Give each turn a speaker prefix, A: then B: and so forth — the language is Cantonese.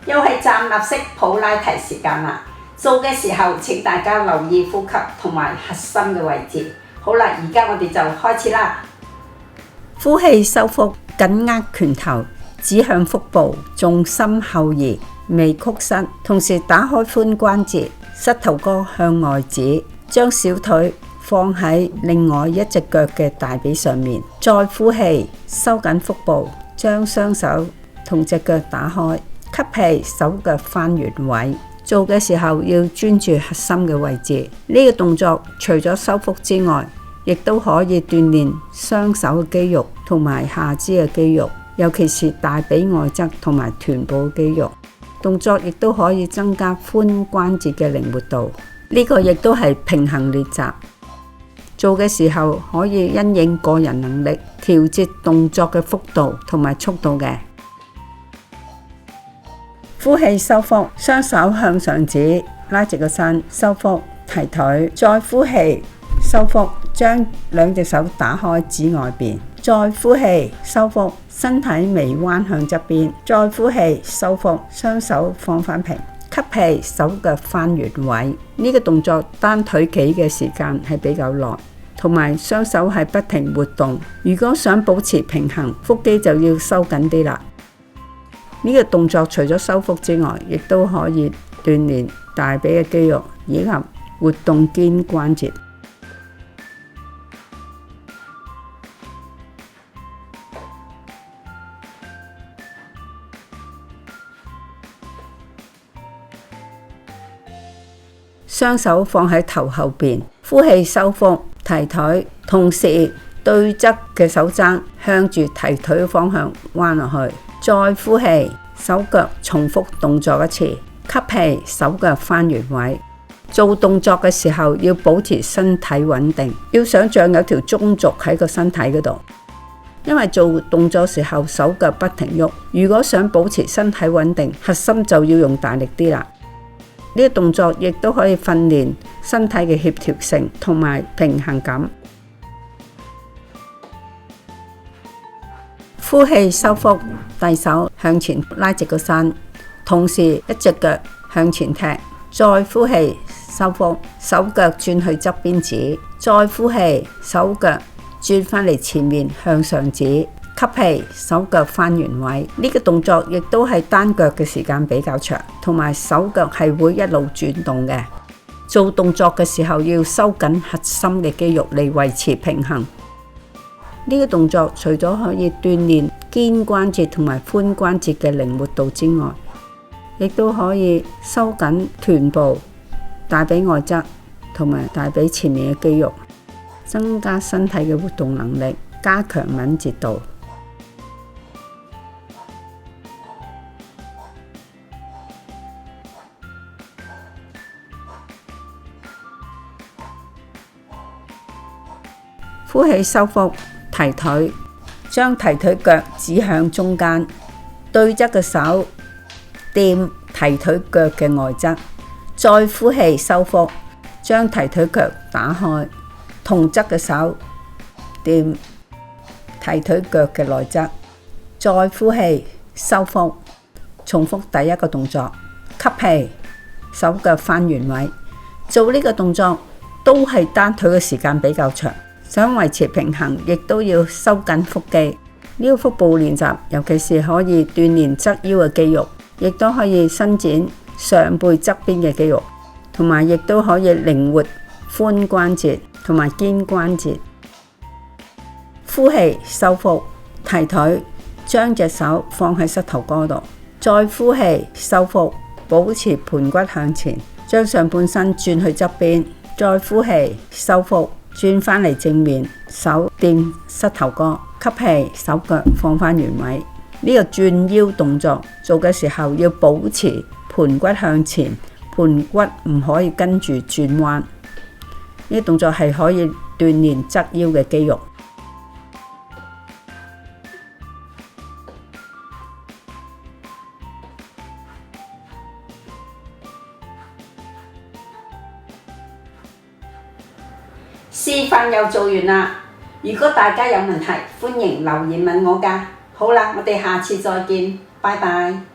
A: 又係站立式普拉提時間啦。做嘅時候請大家留意呼吸同埋核心嘅位置。好啦，而家我哋就開始啦。呼氣收腹，緊握拳頭，指向腹部，重心後移，微曲膝，同時打開髖關節，膝頭哥向外指，將小腿放喺另外一隻腳嘅大髀上面。再呼氣，收緊腹部，將雙手同隻腳打開，吸氣，手腳翻原位。做嘅時候要專注核心嘅位置。呢個動作除咗收腹之外，亦都可以鍛煉雙手嘅肌肉同埋下肢嘅肌肉，尤其是大髀外側同埋臀部肌肉。動作亦都可以增加髖關節嘅靈活度。呢個亦都係平衡練習。做嘅時候可以因應個人能力調節動作嘅幅度同埋速度嘅。呼氣收腹，雙手向上指，拉直個身，收腹提腿。再呼氣收腹，將兩隻手打開指外邊。再呼氣收腹，身體微彎向側邊。再呼氣收腹，雙手放返平。吸氣，手腳翻原位。呢個動作單腿企嘅時間係比較耐，同埋雙手係不停活動。如果想保持平衡，腹肌就要收緊啲啦。呢個動作除咗收腹之外，亦都可以鍛煉大髀嘅肌肉以及活動肩關節。雙手放喺頭後邊，呼氣收腹提腿，同時對側嘅手踭向住提腿嘅方向彎落去。再呼氣，手腳重複動作一次，吸氣，手腳翻原位。做動作嘅時候要保持身體穩定，要想像有條中軸喺個身體嗰度。因為做動作時候手腳不停喐，如果想保持身體穩定，核心就要用大力啲啦。呢個動作亦都可以訓練身體嘅協調性同埋平衡感。呼氣收腹，遞手向前拉直個身，同時一隻腳向前踢。再呼氣收腹，手腳轉去側邊指。再呼氣，手腳轉返嚟前面向上指。吸氣，手腳翻原位。呢個動作亦都係單腳嘅時間比較長，同埋手腳係會一路轉動嘅。做動作嘅時候要收緊核心嘅肌肉嚟維持平衡。呢個動作除咗可以鍛煉肩關節同埋髖關節嘅靈活度之外，亦都可以收緊臀部、大髀外側同埋大髀前面嘅肌肉，增加身體嘅活動能力，加強敏捷度。呼氣收腹提腿，將提腿腳指向中間，對側嘅手掂提腿腳嘅外側。再呼氣收腹，將提腿腳打開，同側嘅手掂提腿腳嘅內側。再呼氣收腹，重複第一個動作，吸氣，手腳翻原位。做呢個動作都係單腿嘅時間比較長。想維持平衡，亦都要收緊腹肌。呢個腹部練習，尤其是可以鍛煉側腰嘅肌肉，亦都可以伸展上背側邊嘅肌肉，同埋亦都可以靈活髖關節同埋肩關節。呼氣收腹提腿，將隻手放喺膝頭哥度。再呼氣收腹，保持盤骨向前，將上半身轉去側邊。再呼氣收腹，轉返嚟正面，手掂膝頭哥，吸氣，手腳放返原位。呢個轉腰動作做嘅時候要保持盤骨向前，盤骨唔可以跟住轉彎。呢個動作係可以鍛煉側腰嘅肌肉。示範又做完啦，如果大家有問題，歡迎留言問我㗎。好啦，我哋下次再見，拜拜。